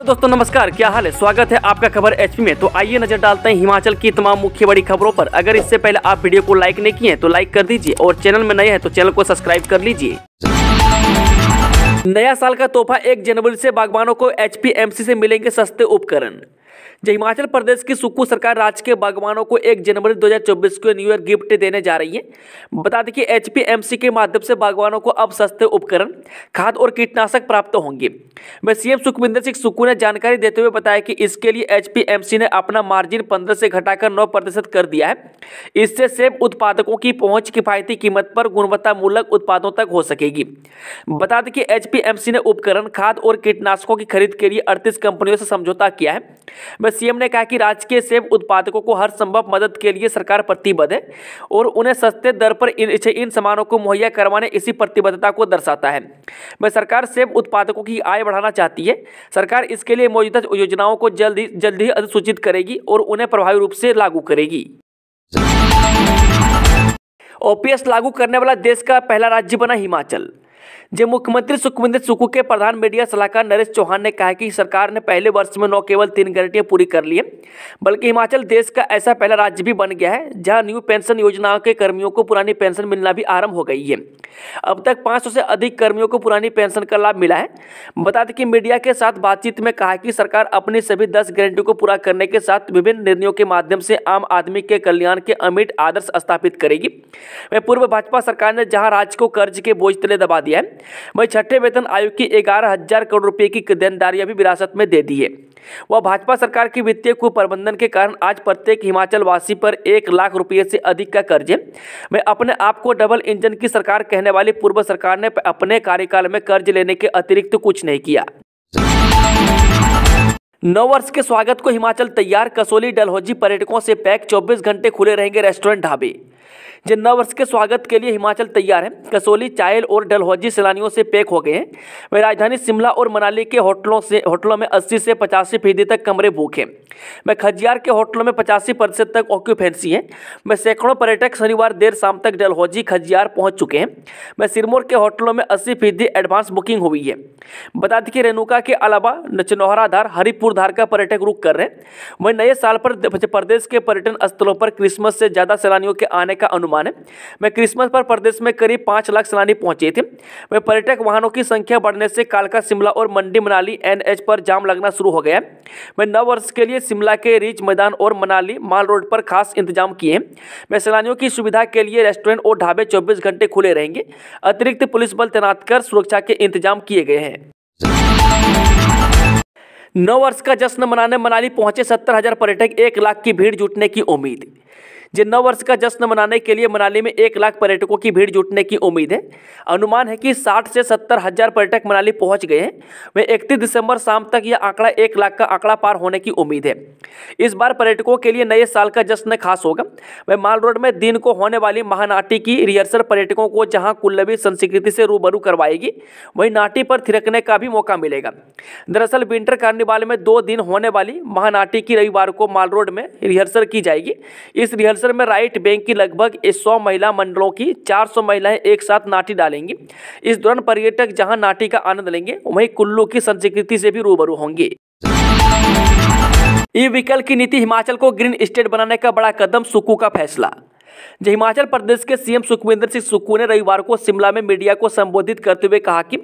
दोस्तों नमस्कार, क्या हाल है। स्वागत है आपका खबर एचपी में। तो आइए नजर डालते हैं हिमाचल की तमाम मुख्य बड़ी खबरों पर। अगर इससे पहले आप वीडियो को लाइक नहीं किए हैं तो लाइक कर दीजिए और चैनल में नए हैं तो चैनल को सब्सक्राइब कर लीजिए। नया साल का तोहफा 1 जनवरी से बागवानों को एचपीएमसी से मिलेंगे सस्ते उपकरण। हिमाचल प्रदेश की सुक्खू सरकार राज्य के बागवानों को 1 जनवरी 2024 को न्यू ईयर गिफ्ट देने जा रही है। बता दें कि एचपीएमसी के माध्यम से बागवानों को अब सस्ते उपकरण, खाद और कीटनाशक प्राप्त होंगे। सीएम सुखविंदर सिंह सुक्खू ने जानकारी देते हुए बताया कि इसके लिए एचपीएमसी ने अपना मार्जिन 15 से घटाकर 9% कर दिया है। इससे सेब उत्पादकों की पहुंच किफायती कीमत पर गुणवत्तामूलक उत्पादों तक हो सकेगी। बता दें कि एचपीएमसी ने उपकरण, खाद और कीटनाशकों की खरीद के लिए 38 कंपनियों से समझौता किया है। सीएम ने कहा कि राज्य के सेब उत्पादकों को हर संभव मदद के लिए सरकार प्रतिबद्ध है और उन्हें सस्ते दर पर इन सामानों को मुहैया करवाने इसी प्रतिबद्धता को दर्शाता है। सरकार सेब उत्पादकों की आय बढ़ाना चाहती है। सरकार इसके लिए मौजूदा योजनाओं को जल्द ही अधिसूचित करेगी और उन्हें प्रभावी रूप से लागू करेगी। ओपीएस लागू करने वाला देश का पहला राज्य बना हिमाचल। मुख्यमंत्री सुखविंदर सुक्खू के प्रधान मीडिया सलाहकार नरेश चौहान ने कहा कि सरकार ने पहले वर्ष में न केवल 3 गारंटियां पूरी कर ली है, बल्कि हिमाचल देश का ऐसा पहला राज्य भी बन गया है जहां न्यू पेंशन योजना के कर्मियों को पुरानी पेंशन मिलना भी आरंभ हो गई है। अब तक 500 से अधिक कर्मियों को पुरानी पेंशन का लाभ मिला है। बता दें कि मीडिया के साथ बातचीत में कहा कि सरकार अपनी सभी 10 गारंटी को पूरा करने के साथ विभिन्न निर्णयों के माध्यम से आम आदमी के कल्याण के अमिट आदर्श स्थापित करेगी। पूर्व भाजपा सरकार ने जहां राज्य को कर्ज के बोझ तले दबा दिया है, वहीं छठे वेतन आयोग की 11,000 करोड़ रुपए की देनदारियां भी विरासत में दे दी है। वह भाजपा सरकार की वित्तीय कुप्रबंधन के कारण आज प्रत्येक हिमाचल वासी पर 1 लाख रुपए से अधिक का कर्ज है। मैं अपने आप को डबल इंजन की सरकार कहने वाली पूर्व सरकार ने अपने कार्यकाल में कर्ज लेने के अतिरिक्त कुछ नहीं किया। नव वर्ष के स्वागत को हिमाचल तैयार। कसौली डलहौजी पर्यटकों से पैक, 24 घंटे खुले रहेंगे रेस्टोरेंट, ढाबे। नव वर्ष के स्वागत के लिए हिमाचल तैयार है। कसौली, चायल और डलहौजी सैलानियों से पैक हो गए हैं। वह राजधानी शिमला और मनाली के होटलों में 80 से 85% तक कमरे बुक हैं। खजियार के होटलों में 85% तक ऑक्यूपेंसी है। सैकड़ों पर्यटक शनिवार देर शाम तक डलहौजी, खजियार पहुंच चुके हैं। सिरमौर के होटलों में 80% एडवांस बुकिंग हुई है। बता दें कि रेणुका के अलावा नौहराधार, हरिपुर धार का पर्यटक रुक कर रहे हैं। वहीं नए साल पर प्रदेश के पर्यटन स्थलों पर क्रिसमस से ज्यादा सैलानियों के आने का अनुमान है। क्रिसमस पर प्रदेश में करीब 5 लाख सैलानी पहुंचे थे। पर्यटक वाहनों की संख्या बढ़ने से कालका, शिमला और मंडी मनाली एनएच पर जाम लगना शुरू हो गया है। नव वर्ष के लिए शिमला के रिज मैदान और मनाली माल रोड पर खास इंतजाम किए हैं। सैलानियों की सुविधा के लिए रेस्टोरेंट और ढाबे 24 घंटे खुले रहेंगे। अतिरिक्त पुलिस बल तैनात कर सुरक्षा के इंतजाम किए गए हैं। नव वर्ष का जश्न मनाने मनाली पहुंचे 70,000 पर्यटक, 1 लाख की भीड़ जुटने की उम्मीद। नव वर्ष का जश्न मनाने के लिए मनाली में 1 लाख पर्यटकों की भीड़ जुटने की उम्मीद है। अनुमान है कि 60 से 70,000 पर्यटक मनाली पहुंच गए हैं। 31 दिसंबर शाम तक यह आंकड़ा 1 लाख का आंकड़ा पार होने की उम्मीद है। इस बार पर्यटकों के लिए नए साल का जश्न खास होगा। माल रोड में दिन को होने वाली महानाटी की रिहर्सल पर्यटकों को जहां कुल्लवी संस्कृति से रूबरू करवाएगी, वहीं नाटी पर थिरकने का भी मौका मिलेगा। दरअसल विंटर कार्निवाल में 2 दिन होने वाली महानाटी की रविवार को माल रोड में रिहर्सल की जाएगी। इस रिहर्सल में राइट बैंक की लगभग 100 महिला मंडलों की 400 महिलाएं एक साथ नाटी डालेंगी। इस दौरान पर्यटक जहां नाटी का आनंद लेंगे, वहीं कुल्लू की संस्कृति से भी रूबरू होंगे। ई व्हीकल की नीति, हिमाचल को ग्रीन स्टेट बनाने का बड़ा कदम, सुक्खू का फैसला। हिमाचल प्रदेश के सीएम सुखविंदर सिंह सुक्खू ने रविवार को शिमला में मीडिया को संबोधित करते हुए कहा कि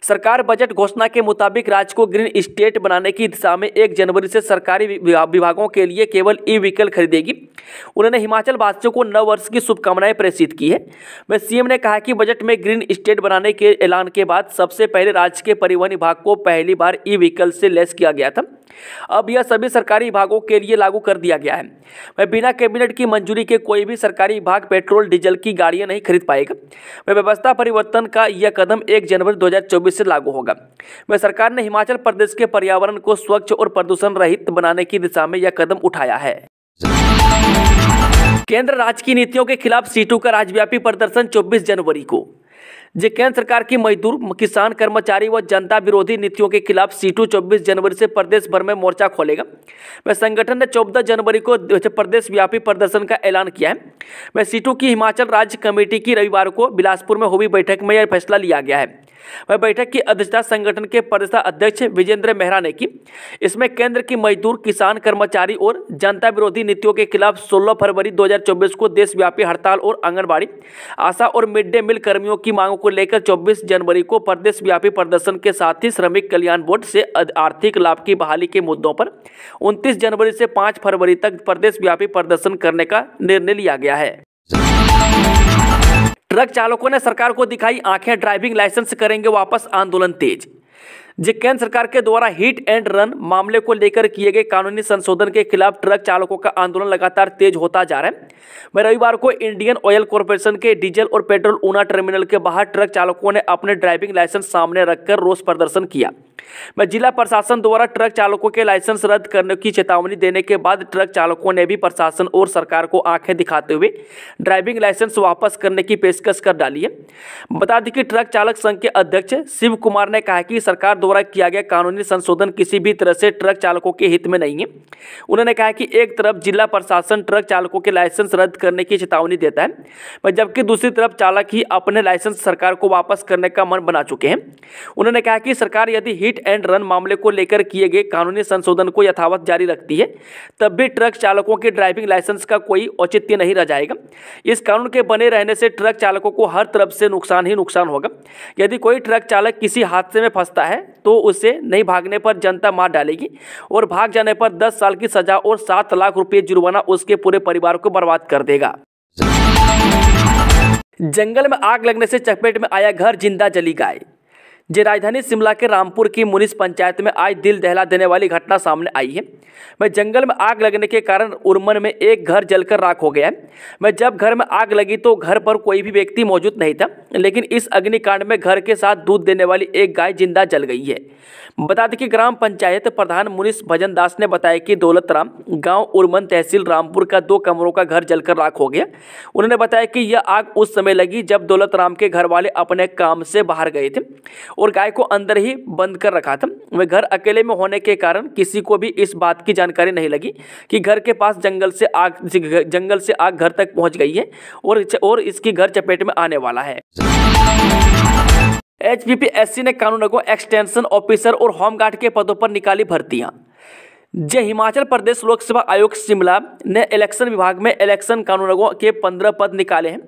सरकार बजट घोषणा के मुताबिक राज्य को ग्रीन स्टेट बनाने की दिशा में 1 जनवरी से सरकारी विभागों के लिए केवल ई व्हीकल खरीदेगी। उन्होंने हिमाचल वासियों को नव वर्ष की शुभकामनाएं प्रेषित की है। सीएम ने कहा कि बजट में ग्रीन स्टेट बनाने के ऐलान के बाद सबसे पहले राज्य के परिवहन विभाग को पहली बार ई व्हीकल से लैस किया गया था। अब यह सभी सरकारी विभागों के लिए लागू कर दिया गया है। बिना कैबिनेट की मंजूरी के कोई भी सरकारी विभाग पेट्रोल डीजल की गाड़ियां नहीं खरीद पाएगा। व्यवस्था परिवर्तन का यह कदम 1 जनवरी 2024 से लागू होगा। सरकार ने हिमाचल प्रदेश के पर्यावरण को स्वच्छ और प्रदूषण रहित बनाने की दिशा में यह कदम उठाया है। केंद्र राज्य की नीतियों के खिलाफ सीटू का राज्यव्यापी प्रदर्शन 24 जनवरी को। केंद्र सरकार की मजदूर, किसान, कर्मचारी व जनता विरोधी नीतियों के खिलाफ सीटू 24 जनवरी से प्रदेश भर में मोर्चा खोलेगा। संगठन ने 14 जनवरी को प्रदेश व्यापी प्रदर्शन का ऐलान किया है। सीटू की हिमाचल राज्य कमेटी की रविवार को बिलासपुर में हुई बैठक में यह फैसला लिया गया है। वह बैठक की अध्यक्षता संगठन के प्रदेश अध्यक्ष विजेंद्र मेहरा ने की। इसमें केंद्र की मजदूर, किसान, कर्मचारी और जनता विरोधी नीतियों के खिलाफ 16 फरवरी 2024 को देशव्यापी हड़ताल और आंगनबाड़ी, आशा और मिड डे मील कर्मियों की मांगों को लेकर 24 जनवरी को प्रदेश व्यापी प्रदर्शन के साथ ही श्रमिक कल्याण बोर्ड से आर्थिक लाभ की बहाली के मुद्दों पर 29 जनवरी से 5 फरवरी तक प्रदेश व्यापी प्रदर्शन करने का निर्णय लिया गया है। ट्रक चालकों ने सरकार को दिखाई आंखें, ड्राइविंग लाइसेंस करेंगे वापस, आंदोलन तेज। केंद्र सरकार के द्वारा हिट एंड रन मामले को लेकर किए गए कानूनी संशोधन के खिलाफ ट्रक चालकों का आंदोलन लगातार तेज होता जा रहा है। रविवार को इंडियन ऑयल कॉर्पोरेशन के डीजल और पेट्रोल ऊना टर्मिनल के बाहर ट्रक चालकों ने अपने ड्राइविंग लाइसेंस सामने रखकर रोष प्रदर्शन किया। जिला प्रशासन द्वारा ट्रक चालकों के लाइसेंस रद्द करने की चेतावनी देने के बाद ट्रक चालकों ने भी प्रशासन और सरकार को आंखें दिखाते हुए ड्राइविंग लाइसेंस वापस करने की पेशकश कर डाली है। बता दें कि ट्रक चालक संघ के अध्यक्ष शिव कुमार ने कहा कि सरकार द्वारा किया गया कानूनी संशोधन किसी भी तरह से ट्रक चालकों के हित में नहीं है। उन्होंने कहा कि एक तरफ जिला प्रशासन ट्रक चालकों के लाइसेंस रद्द करने की चेतावनी देता है, जबकि दूसरी तरफ चालक ही अपने लाइसेंस सरकार को वापस करने का मन बना चुके हैं। उन्होंने कहा कि सरकार यदि हिट एंड रन मामले को लेकर किए गए कानूनी संशोधन को यथावत जारी रखती है, तब भी ट्रक चालकों के ड्राइविंग लाइसेंस का कोई औचित्य नहीं रह जाएगा। इस कानून के बने रहने से ट्रक चालकों को हर तरफ से नुकसान ही नुकसान होगा। यदि कोई ट्रक चालक किसी हादसे में फंसता है तो उसे नहीं भागने पर जनता मार डालेगी और भाग जाने पर 10 साल की सजा और 7 लाख रुपये जुर्माना उसके पूरे परिवार को बर्बाद कर देगा। जंगल में आग लगने से चपेट में आया घर, जिंदा जली गाय। राजधानी शिमला के रामपुर की मुनिस पंचायत में आज दिल दहला देने वाली घटना सामने आई है। जंगल में आग लगने के कारण उरमन में एक घर जलकर राख हो गया है। जब घर में आग लगी तो घर पर कोई भी व्यक्ति मौजूद नहीं था, लेकिन इस अग्निकांड में घर के साथ दूध देने वाली एक गाय जिंदा जल गई है। बता दें कि ग्राम पंचायत प्रधान मुनिस भजन दास ने बताया कि दौलतराम गांव उरमन तहसील रामपुर का 2 कमरों का घर जलकर राख हो गया। उन्होंने बताया कि यह आग उस समय लगी जब दौलतराम के घर वाले अपने काम से बाहर गए थे और गाय को अंदर ही बंद कर रखा था। वह घर अकेले में होने के कारण किसी को भी इस बात की जानकारी नहीं लगी कि घर के पास जंगल से आग घर तक पहुंच गई है और इसकी घर चपेट में आने वाला है। HPPSC ने कानूनगो, एक्सटेंशन ऑफिसर और होमगार्ड के पदों पर निकाली भर्तियां। हिमाचल प्रदेश लोकसेवा आयोग शिमला ने इलेक्शन विभाग में इलेक्शन कानूनगों के 15 पद निकाले हैं।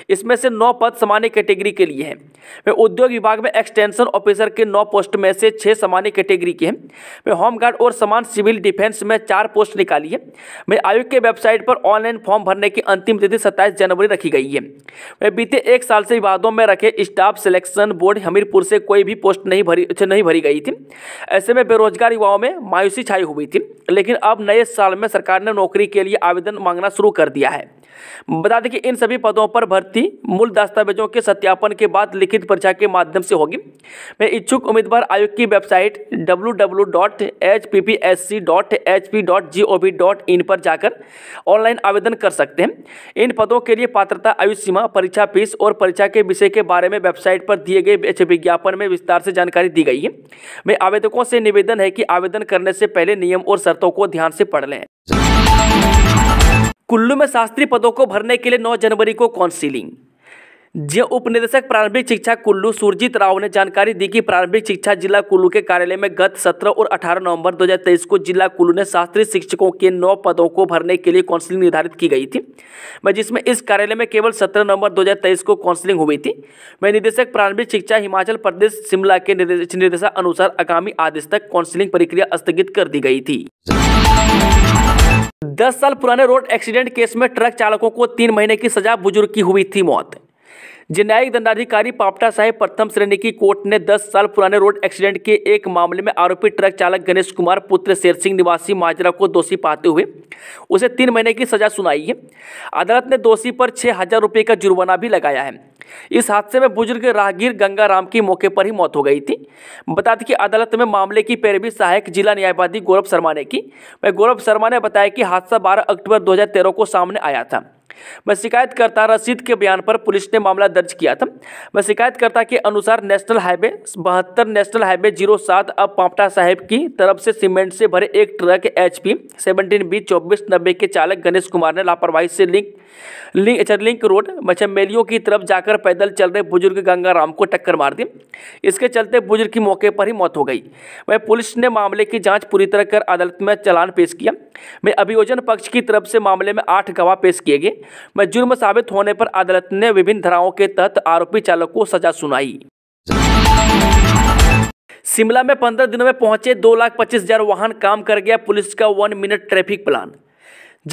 इसमें से 9 पद सामान्य कैटेगरी के लिए हैं। उद्योग विभाग में एक्सटेंशन ऑफिसर के 9 पोस्ट में से 6 सामान्य कैटेगरी के हैं। होमगार्ड और समान सिविल डिफेंस में 4 पोस्ट निकाली है। आयोग के वेबसाइट पर ऑनलाइन फॉर्म भरने की अंतिम तिथि 27 जनवरी रखी गई है। बीते 1 साल से विवादों में रखे स्टाफ सिलेक्शन बोर्ड हमीरपुर से कोई भी पोस्ट नहीं भरी गई थी। ऐसे में बेरोजगार युवाओं में मायूसी छाई हुई थी, लेकिन अब नए साल में सरकार ने नौकरी के लिए आवेदन मांगना शुरू कर दिया है। बता दें कि इन सभी पदों पर भर्ती मूल दस्तावेजों के सत्यापन के बाद लिखित परीक्षा के माध्यम से होगी। इच्छुक उम्मीदवार आयोग की वेबसाइट www.hppsc.hp.gov.in पर जाकर ऑनलाइन आवेदन कर सकते हैं। इन पदों के लिए पात्रता, आयु सीमा, परीक्षा फीस और परीक्षा के विषय के बारे में वेबसाइट पर दिए गए विज्ञापन में विस्तार से जानकारी दी गई है। आवेदकों से निवेदन है कि आवेदन करने से पहले नियम और शर्तों को ध्यान से पढ़ लें। कुल्लू में शास्त्री पदों को भरने के लिए 9 जनवरी को काउंसिलिंग। उप निदेशक प्रारंभिक शिक्षा कुल्लू सुरजीत राव ने जानकारी दी कि प्रारंभिक शिक्षा जिला कुल्लू के कार्यालय में गत 17 और 18 नवंबर 2023 को जिला कुल्लू ने शास्त्री शिक्षकों के 9 पदों को भरने के लिए काउंसिलिंग निर्धारित की गई थी, जिसमें इस कार्यालय में केवल 17 नवंबर 2023 को काउंसिलिंग हुई थी। निदेशक प्रारंभिक शिक्षा हिमाचल प्रदेश शिमला के निर्देशानुसार आगामी आदेश तक काउंसिलिंग प्रक्रिया स्थगित कर दी गई थी। 10 साल पुराने रोड एक्सीडेंट केस में ट्रक चालकों को 3 महीने की सजा, बुजुर्ग की हुई थी मौत। न्यायिक दंडाधिकारी पापटा साहिब प्रथम श्रेणी की कोर्ट ने 10 साल पुराने रोड एक्सीडेंट के एक मामले में आरोपी ट्रक चालक गणेश कुमार पुत्र शेर सिंह निवासी माजरा को दोषी पाते हुए उसे 3 महीने की सजा सुनाई है। अदालत ने दोषी पर 6,000 रुपये का जुर्माना भी लगाया है। इस हादसे में बुजुर्ग राहगीर गंगा राम की मौके पर ही मौत हो गई थी। बता दें कि अदालत में मामले की पैरवी सहायक जिला न्यायवादी गौरव शर्मा ने की। गौरव शर्मा ने बताया कि हादसा 12 अक्टूबर 2013 को सामने आया था। शिकायतकर्ता रशीद के बयान पर पुलिस ने मामला दर्ज किया था। शिकायतकर्ता के अनुसार नेशनल हाईवे 72 नेशनल हाईवे 07 अब पांवटा साहिब की तरफ से सीमेंट से भरे एक ट्रक HP 17B2490 के चालक गणेश कुमार ने लापरवाही से लिंक रोड मछमेलियों की तरफ जाकर पैदल चल रहे बुजुर्ग गंगाराम को टक्कर मार दी। इसके चलते बुजुर्ग की मौके पर ही मौत हो गई। वह पुलिस ने मामले की जांच पूरी तरह कर अदालत में चालान पेश किया। अभियोजन पक्ष की तरफ से मामले में 8 गवाह पेश किए गए। जुर्म साबित होने पर अदालत ने विभिन्न धाराओं के तहत आरोपी चालक को सजा सुनाई। शिमला में 15 दिनों में पहुंचे 2,25,000 वाहन, काम कर गया पुलिस का 1 मिनट ट्रैफिक प्लान।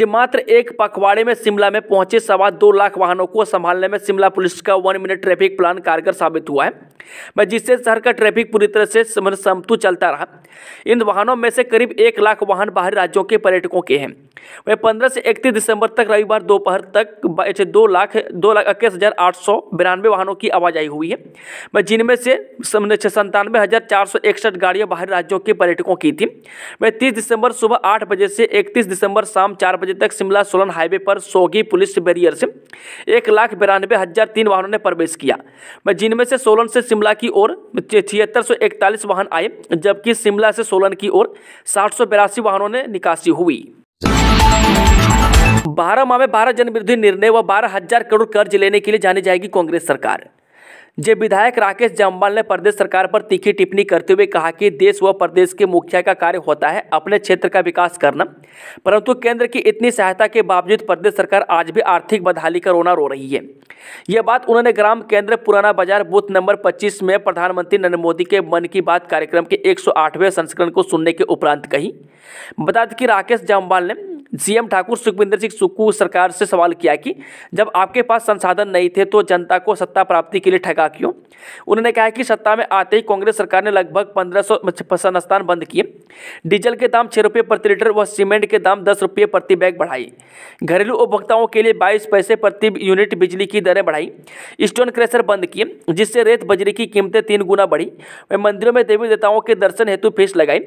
मात्र एक पखवाड़े में शिमला में पहुंचे 2.25 लाख वाहनों को संभालने में शिमला पुलिस का 1 मिनट ट्रैफिक प्लान कारगर साबित हुआ है, जिससे शहर का ट्रैफिक पूरी तरह से समतुल चलता रहा। इन वाहनों में से करीब 1 लाख वाहन बाहरी राज्यों के पर्यटकों के हैं। वह 15 से 31 दिसंबर तक रविवार दोपहर तक 2,21,892 वाहनों की आवाजाही हुई है, जिनमें से 97,461 गाड़ियां बाहरी राज्यों के पर्यटकों की थी। वह 30 दिसंबर सुबह 8 बजे से 31 दिसंबर शाम 4 बजे तक शिमला सोलन हाईवे पर सोगी पुलिस बैरियर से 1,92,003 वाहनों ने प्रवेश किया, जिनमें से सोलन से शिमला की ओर 7641 वाहन आए, जबकि शिमला से सोलन की ओर 782 वाहनों ने निकासी हुई। 12 माह में 12 जनविरोधी निर्णय व 12,000 करोड़ कर्ज लेने के लिए जानी जाएगी कांग्रेस सरकार। विधायक राकेश जम्वाल ने प्रदेश सरकार पर तीखी टिप्पणी करते हुए कहा कि देश व प्रदेश के मुखिया का कार्य होता है अपने क्षेत्र का विकास करना, परंतु केंद्र की इतनी सहायता के बावजूद प्रदेश सरकार आज भी आर्थिक बदहाली का रोना रो रही है। यह बात उन्होंने ग्राम केंद्र पुराना बाजार बूथ नंबर 25 में प्रधानमंत्री नरेंद्र मोदी के मन की बात कार्यक्रम के 108वें संस्करण को सुनने के उपरांत कही। बता दें कि राकेश जम्वाल ने सीएम ठाकुर सुखविंदर सिंह सुक्खू सरकार से सवाल किया कि जब आपके पास संसाधन नहीं थे तो जनता को सत्ता प्राप्ति के लिए ठगा क्यों। उन्होंने कहा कि सत्ता में आते ही कांग्रेस सरकार ने लगभग 1500 संस्थान बंद किए, डीजल के दाम 6 रुपये प्रति लीटर व सीमेंट के दाम 10 रुपये प्रति बैग बढ़ाई, घरेलू उपभोक्ताओं के लिए 22 पैसे प्रति यूनिट बिजली की दरें बढ़ाई, स्टोन क्रशर बंद किए जिससे रेत बजरी की कीमतें 3 गुना बढ़ी, वे मंदिरों में देवी देवताओं के दर्शन हेतु फीस लगाई,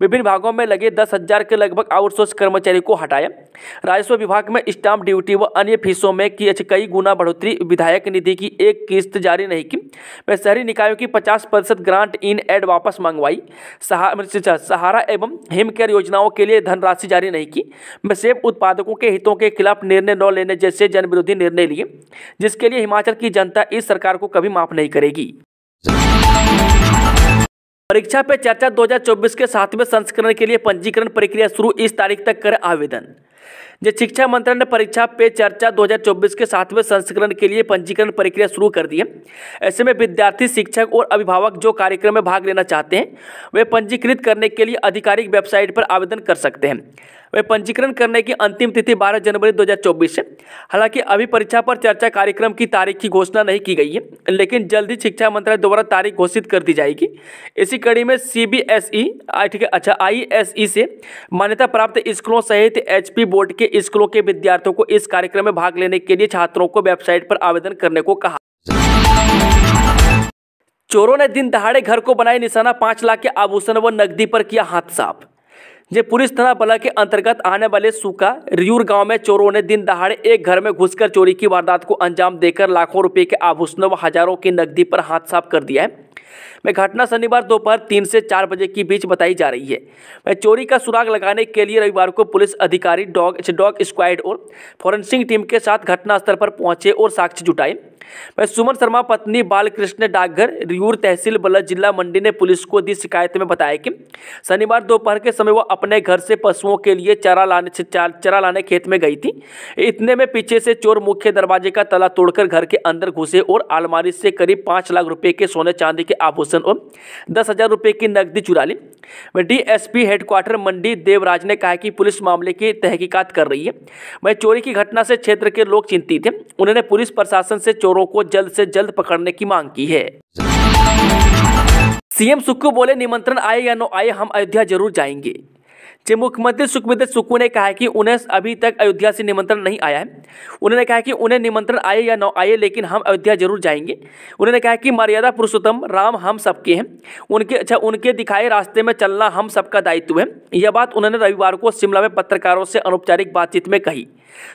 विभिन्न भागों में लगे 10,000 के लगभग आउटसोर्स कर्मचारी को हटाया, राजस्व विभाग में स्टाम्प ड्यूटी व अन्य फीसों में की कई गुना बढ़ोतरी, विधायक निधि की एक किस्त जारी नहीं की, वह शहरी निकायों की 50% ग्रांट इन एड वापस मंगवाई, सहारा एवं हिम केयर योजनाओं के लिए धनराशि जारी नहीं की, वह सेब उत्पादकों के हितों के खिलाफ निर्णय न लेने जैसे जनविरोधी निर्णय लिए, जिसके लिए हिमाचल की जनता इस सरकार को कभी माफ नहीं करेगी। परीक्षा पे चर्चा 2024 के 7वें संस्करण के लिए पंजीकरण प्रक्रिया शुरू, इस तारीख तक करें आवेदन। शिक्षा मंत्रालय ने परीक्षा पे चर्चा 2024 के 7वें संस्करण के लिए पंजीकरण प्रक्रिया शुरू कर दी है। ऐसे में विद्यार्थी, शिक्षक और अभिभावक जो कार्यक्रम में भाग लेना चाहते हैं वे पंजीकृत करने के लिए आधिकारिक वेबसाइट पर आवेदन कर सकते हैं। वे पंजीकरण करने की अंतिम तिथि 12 जनवरी 2024 है। हालांकि अभी परीक्षा पर चर्चा कार्यक्रम की तारीख की घोषणा नहीं की गई है, लेकिन जल्द ही शिक्षा मंत्रालय द्वारा तारीख घोषित कर दी जाएगी। इसी कड़ी में CBSE ISE से मान्यता प्राप्त स्कूलों सहित HP बोर्ड के स्कूलों के विद्यार्थियों को इस कार्यक्रम में भाग लेने के लिए छात्रों को वेबसाइट पर आवेदन करने को कहा। चोरों ने दिन दहाड़े घर को बनाए निशाना, 5 लाख के आभूषण व नकदी पर किया हाथ साफ। पुलिस थाना बला के अंतर्गत आने वाले सूखा रियूर गांव में चोरों ने दिन दहाड़े एक घर में घुसकर चोरी की वारदात को अंजाम देकर लाखों रुपए के आभूषणों व हजारों की नकदी पर हाथ साफ कर दिया है। घटना शनिवार दोपहर 3 से 4 बजे के बीच बताई जा रही है। चोरी का सुराग लगाने के लिए रविवार को पुलिस अधिकारी डॉग स्क्वाड और फॉरेंसिक टीम के साथ घटनास्थल पर पहुंचे और साक्ष्य जुटाए। सुमन शर्मा पत्नी बालकृष्ण डाकघर रियूर तहसील बल्लभ जिला मंडी ने पुलिस को दी शिकायत में बताया कि शनिवार दोपहर के समय वह अपने घर से पशुओं के लिए चारा लाने खेत में गई थी। इतने में पीछे से चोर मुख्य दरवाजे का ताला तोड़कर घर के अंदर घुसे और अलमारी से करीब 5 लाख रुपए के सोने चांदी के आभूषण और 10,000 रुपए की नकदी चुरा ली। DSP हेडक्वार्टर मंडी देवराज ने कहा कि पुलिस मामले की तहकीकात कर रही है। वह चोरी की घटना से क्षेत्र के लोग चिंतित हैं। उन्होंने पुलिस प्रशासन से चोरों को जल्द से जल्द पकड़ने की मांग की है। सीएम सुक्खू बोले, निमंत्रण आए या न आए हम अयोध्या जरूर जाएंगे। मुख्यमंत्री सुखविंदर सुक्खू ने कहा है कि उन्हें अभी तक अयोध्या से निमंत्रण नहीं आया है। उन्होंने कहा कि उन्हें निमंत्रण आए या न आए, लेकिन हम अयोध्या जरूर जाएंगे। उन्होंने कहा कि मर्यादा पुरुषोत्तम राम हम सबके हैं, उनके दिखाए रास्ते में चलना हम सबका दायित्व है। यह बात उन्होंने रविवार को शिमला में पत्रकारों से अनौपचारिक बातचीत में कही।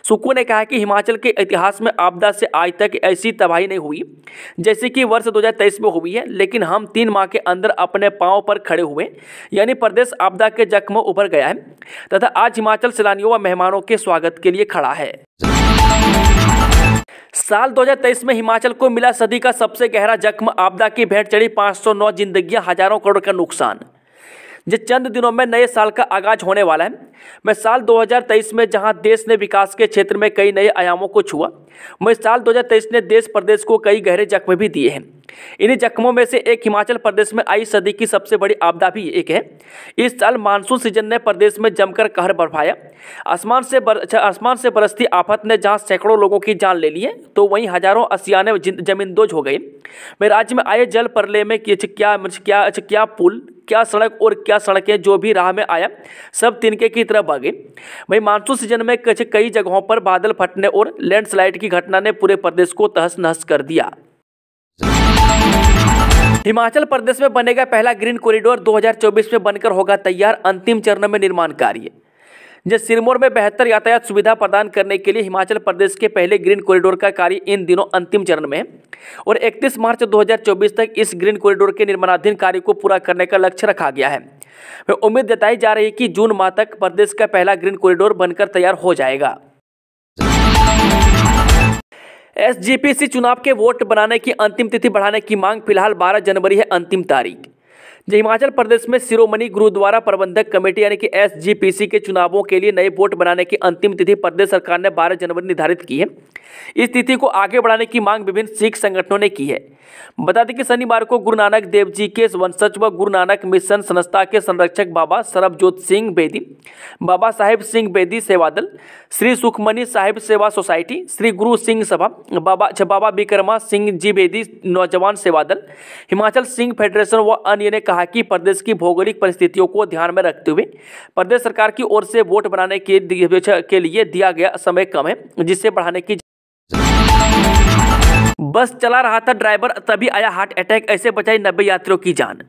सुक्खू ने कहा कि हिमाचल के इतिहास में आपदा से आज तक ऐसी तबाही नहीं हुई जैसे कि वर्ष 2023 में हुई है, लेकिन हम 3 माह के अंदर अपने पांव पर खड़े हुए, यानी प्रदेश आपदा के जख्म उभर गया है तथा आज हिमाचल सैलानियों व मेहमानों के स्वागत के लिए खड़ा है। साल 2023 में हिमाचल को मिला सदी का सबसे गहरा जख्म, आपदा की भेंट चढ़ी 509 जिंदगियां, हजारों करोड़ का नुकसान। जिस चंद दिनों में नए साल का आगाज होने वाला है, मैं साल 2023 में जहां देश ने विकास के क्षेत्र में कई नए आयामों को छुआ, वहीं साल 2023 ने देश प्रदेश को कई गहरे जख्म भी दिए हैं। इन्हीं जख्मों में से एक हिमाचल प्रदेश में आई सदी की सबसे बड़ी आपदा भी एक है। इस साल मानसून सीजन ने प्रदेश में जमकर कहर बरपाया। आसमान से बरसती आफत ने जहां सैकड़ों लोगों की जान ले ली है, तो वहीं हजारों असियाने जमींदोज हो गए। मैं राज्य में आए जल प्रलय में क्या पुल, क्या सड़क और क्या सड़कें जो भी राह में आया, सब तिनके की तरह बह गए। वहीं मानसून सीजन में कई जगहों पर बादल फटने और लैंडस्लाइड की घटना ने पूरे प्रदेश को तहस नहस कर दिया। हिमाचल प्रदेश में बनेगा पहला ग्रीन कॉरिडोर, 2024 में बनकर होगा तैयार, अंतिम चरण में निर्माण कार्य। जिस सिरमौर में बेहतर यातायात सुविधा प्रदान करने के लिए हिमाचल प्रदेश के पहले ग्रीन कॉरिडोर का कार्य इन दिनों अंतिम चरण में है और 31 मार्च 2024 तक इस ग्रीन कॉरिडोर के निर्माणाधीन कार्य को पूरा करने का लक्ष्य रखा गया है। वह उम्मीद जताई जा रही है कि जून माह तक प्रदेश का पहला ग्रीन कॉरिडोर बनकर तैयार हो जाएगा। एसजीपीसी चुनाव के वोट बनाने की अंतिम तिथि बढ़ाने की मांग, फिलहाल 12 जनवरी है अंतिम तारीख। जो हिमाचल प्रदेश में शिरोमणि गुरुद्वारा प्रबंधक कमेटी यानी कि एसजीपीसी के चुनावों के लिए नए वोट बनाने की अंतिम तिथि प्रदेश सरकार ने 12 जनवरी निर्धारित की है। इस तिथि को आगे बढ़ाने की मांग विभिन्न सिख संगठनों ने की है। बता दें कि शनिवार को गुरु नानक देव जी के वंशज व गुरु नानक मिशन संस्था के संरक्षक बाबा सरबजोत सिंह बेदी, बाबा साहेब सिंह बेदी सेवा दल, श्री सुखमनी साहिब सेवा सोसाइटी, श्री गुरु सिंह सभा, बाबा विक्रमा सिंह जी बेदी नौजवान सेवा दल, हिमाचल सिंह फेडरेशन व अन्य ने कहा कि प्रदेश की भौगोलिक परिस्थितियों को ध्यान में रखते हुए प्रदेश सरकार की ओर से वोट बनाने के लिए दिया गया समय कम है, जिससे बढ़ाने की। बस चला रहा था ड्राइवर, तभी आया हार्ट अटैक, ऐसे बचाई 90 यात्रियों की जान।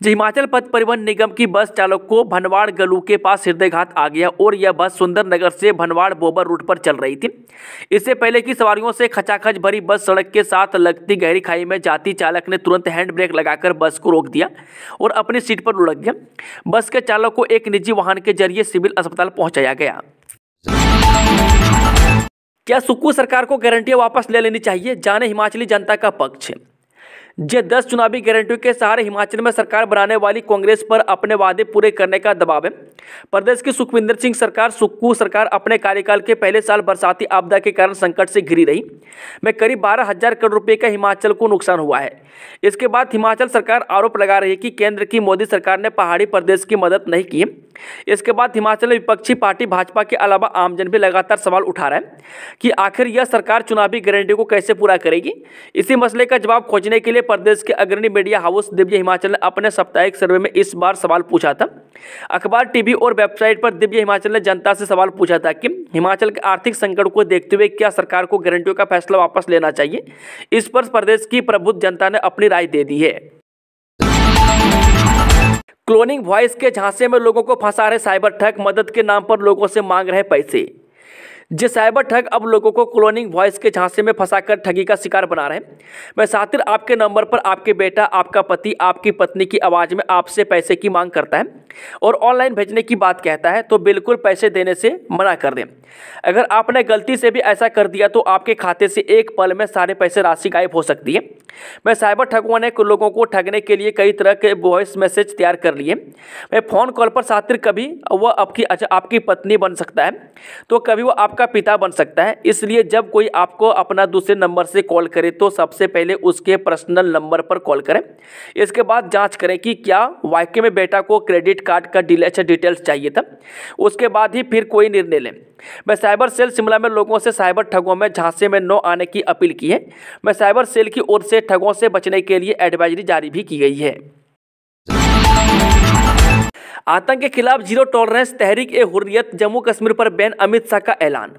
हिमाचल पथ परिवहन निगम की बस चालक को भनवाड़ गलू के पास हृदयघात आ गया और यह बस सुंदरनगर से भनवाड़ बोबर रूट पर चल रही थी। इससे पहले कि सवारियों से खचाखच भरी बस सड़क के साथ लगती गहरी खाई में जाती, चालक ने तुरंत हैंड ब्रेक लगाकर बस को रोक दिया और अपनी सीट पर लुढ़क गया। बस के चालक को एक निजी वाहन के जरिए सिविल अस्पताल पहुंचाया गया। क्या सुक्खू सरकार को गारंटियां वापस ले लेनी चाहिए? जाने हिमाचली जनता का पक्ष। 10 चुनावी गारंटियों के सहारे हिमाचल में सरकार बनाने वाली कांग्रेस पर अपने वादे पूरे करने का दबाव है। प्रदेश की सुखविंदर सिंह सरकार, सुक्खू सरकार अपने कार्यकाल के पहले साल बरसाती आपदा के कारण संकट से घिरी रही, में करीब 12,000 करोड़ रुपए का हिमाचल को नुकसान हुआ है। इसके बाद हिमाचल सरकार आरोप लगा रही है कि केंद्र की मोदी सरकार ने पहाड़ी प्रदेश की मदद नहीं की है। इसके बाद हिमाचल में विपक्षी पार्टी भाजपा के अलावा आमजन भी लगातार सवाल उठा रहा है कि आखिर यह सरकार चुनावी गारंटियों को कैसे पूरा करेगी। इसी मसले का जवाब खोजने के लिए प्रदेश के अग्रणी मीडिया हाउस दिव्य हिमाचल ने अपने साप्ताहिक सर्वे में इस बार सवाल पूछा था। अखबार, टीवी और वेबसाइट पर दिव्य हिमाचल ने जनता से सवाल पूछा था कि हिमाचल के आर्थिक संकट को देखते हुए क्या सरकार को गारंटियों का फैसला वापस लेना चाहिए। इस पर प्रदेश की प्रबुद्ध जनता ने अपनी राय दे दी है। क्लोनिंग वॉइस के झांसे में लोगों को फंसा रहे साइबर ठग, मदद के नाम पर लोगों से मांग रहे पैसे। जो साइबर ठग अब लोगों को क्लोनिंग वॉइस के झांसे में फंसाकर ठगी का शिकार बना रहे हैं। वह सातिर आपके नंबर पर आपके बेटा, आपका पति, आपकी पत्नी की आवाज़ में आपसे पैसे की मांग करता है और ऑनलाइन भेजने की बात कहता है, तो बिल्कुल पैसे देने से मना कर दें। अगर आपने गलती से भी ऐसा कर दिया तो आपके खाते से एक पल में सारे पैसे राशि गायब हो सकती है। मैं साइबर ठगुओं ने लोगों को ठगने के लिए कई तरह के वॉइस मैसेज तैयार कर लिए। मैं फ़ोन कॉल पर सातिर कभी वह आपकी पत्नी बन सकता है, तो कभी वो आपका पिता बन सकता है। इसलिए जब कोई आपको अपना दूसरे नंबर से कॉल करे तो सबसे पहले उसके पर्सनल नंबर पर कॉल करें। इसके बाद जांच करें कि क्या वाकई में बेटा को क्रेडिट कार्ड का डिटेल्स चाहिए था। उसके बाद ही फिर कोई निर्णय लें। मैं साइबर सेल शिमला में लोगों से साइबर ठगों में झांसे में न आने की अपील की है। मैं साइबर सेल की ओर से ठगों से बचने के लिए एडवाइजरी जारी भी की गई है। आतंक के खिलाफ जीरो टॉलरेंस, तहरीक ए हुर्रियत, जम्मू कश्मीर पर बैन, अमित शाह का ऐलान।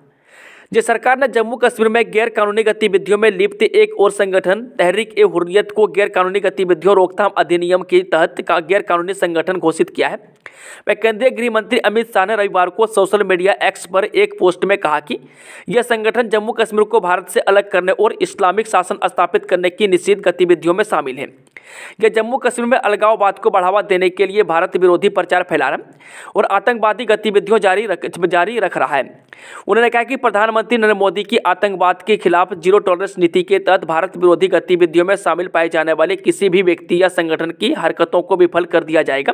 सरकार ने जम्मू कश्मीर में गैर कानूनी गतिविधियों में लिप्त एक और संगठन तहरीक ए हुर्रियत को गैर कानूनी गतिविधियों रोकथाम अधिनियम के तहत गैर कानूनी संगठन घोषित किया है। वह केंद्रीय गृह मंत्री अमित शाह ने रविवार को सोशल मीडिया एक्स पर एक पोस्ट में कहा कि यह संगठन जम्मू कश्मीर को भारत से अलग करने और इस्लामिक शासन स्थापित करने की निषिद्ध गतिविधियों में शामिल है। यह जम्मू कश्मीर में अलगाववाद को बढ़ावा देने के लिए भारत विरोधी प्रचार फैला रहा है और आतंकवादी गतिविधियों जारी रख रहा है। उन्होंने कहा कि प्रधानमंत्री नरेंद्र मोदी की आतंकवाद के खिलाफ जीरो टॉलरेंस नीति के तहत भारत विरोधी गतिविधियों में शामिल पाए जाने वाले किसी भी व्यक्ति या संगठन की हरकतों को विफल कर दिया जाएगा।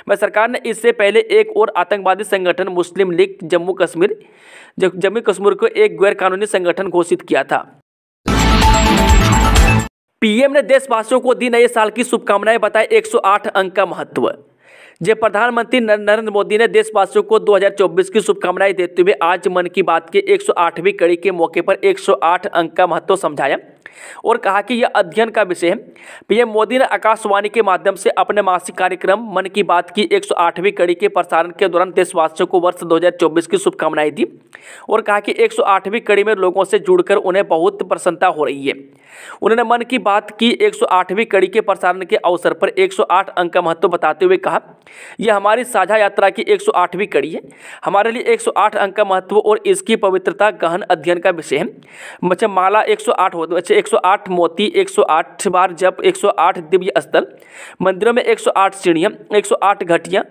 वह सरकार ने इससे पहले एक और आतंकवादी संगठन मुस्लिम लीग जम्मू कश्मीर को एक गैर कानूनी संगठन घोषित किया था। पीएम ने देशवासियों को दी नए साल की शुभकामनाएं, बताए 108 अंक का महत्व। प्रधानमंत्री नरेंद्र मोदी ने देशवासियों को 2024 की शुभकामनाएं देते हुए आज मन की बात के 108वीं कड़ी के मौके पर 108 अंक का महत्व समझाया और कहा कि यह अध्ययन का विषय है। पीएम मोदी ने आकाशवाणी के माध्यम से अपने मासिक कार्यक्रम मन की बात की 108वीं कड़ी के प्रसारण के दौरान देशवासियों को वर्ष 2024 की शुभकामनाएं दी और कहा कि 108वीं कड़ी में लोगों से जुड़कर उन्हें बहुत प्रसन्नता हो रही है। उन्होंने मन की बात की 108वीं कड़ी के प्रसारण के अवसर पर 108 अंक का महत्व बताते हुए कहा, यह हमारी साझा यात्रा की 108वीं कड़ी है। हमारे लिए 108 अंक का महत्व और इसकी पवित्रता गहन अध्ययन का विषय है। माला 108 मोती, 108 बार जप, 108 दिव्य स्थल, मंदिरों में 108 सीढ़ियाँ, 108 घटियाँ,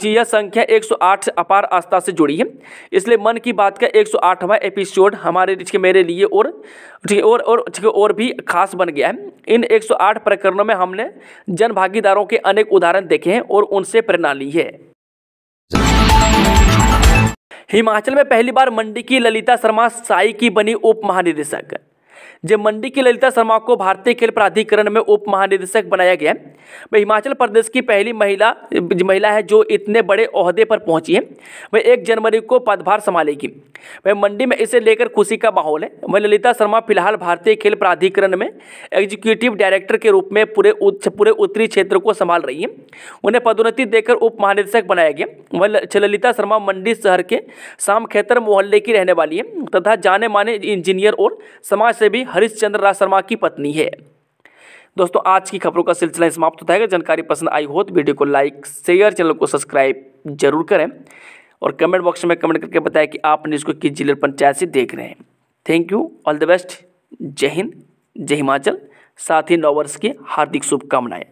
यह संख्या 108 अपार आस्था से जुड़ी है। इसलिए मन की बात का 108वां एपिसोड हमारे मेरे लिए और भी खास बन गया है। इन 108 प्रकरणों में हमने जन भागीदारों के अनेक उदाहरण देखे हैं और उनसे प्रेरणा ली है। हिमाचल में पहली बार मंडी की ललिता शर्मा साई की बनी उप महानिदेशक। मंडी की ललिता शर्मा को भारतीय खेल प्राधिकरण में उप महानिदेशक बनाया गया है। वह हिमाचल प्रदेश की पहली महिला है जो इतने बड़े ओहदे पर पहुंची है। वह 1 जनवरी को पदभार संभालेगी। वह मंडी में इसे लेकर खुशी का माहौल है। वह ललिता शर्मा फिलहाल भारतीय खेल प्राधिकरण में एग्जीक्यूटिव डायरेक्टर के रूप में पूरे उत्तरी क्षेत्र को संभाल रही है। उन्हें पदोन्नति देकर उप महानिदेशक बनाया गया। वह ललिता शर्मा मंडी शहर के सामखेतर मोहल्ले की रहने वाली है तथा जाने माने इंजीनियर और समाजसेवी हरिश्चंद्र राज शर्मा की पत्नी है। दोस्तों, आज की खबरों का सिलसिला समाप्त होता है। जानकारी पसंद आई हो तो वीडियो को लाइक, शेयर, चैनल को सब्सक्राइब जरूर करें और कमेंट बॉक्स में कमेंट करके बताएं कि आप न्यूज़ को किस जिले पंचायत से देख रहे हैं। Thank you, all the best. जय हिंद, जय हिमाचल। साथ ही नववर्ष की हार्दिक शुभकामनाएं।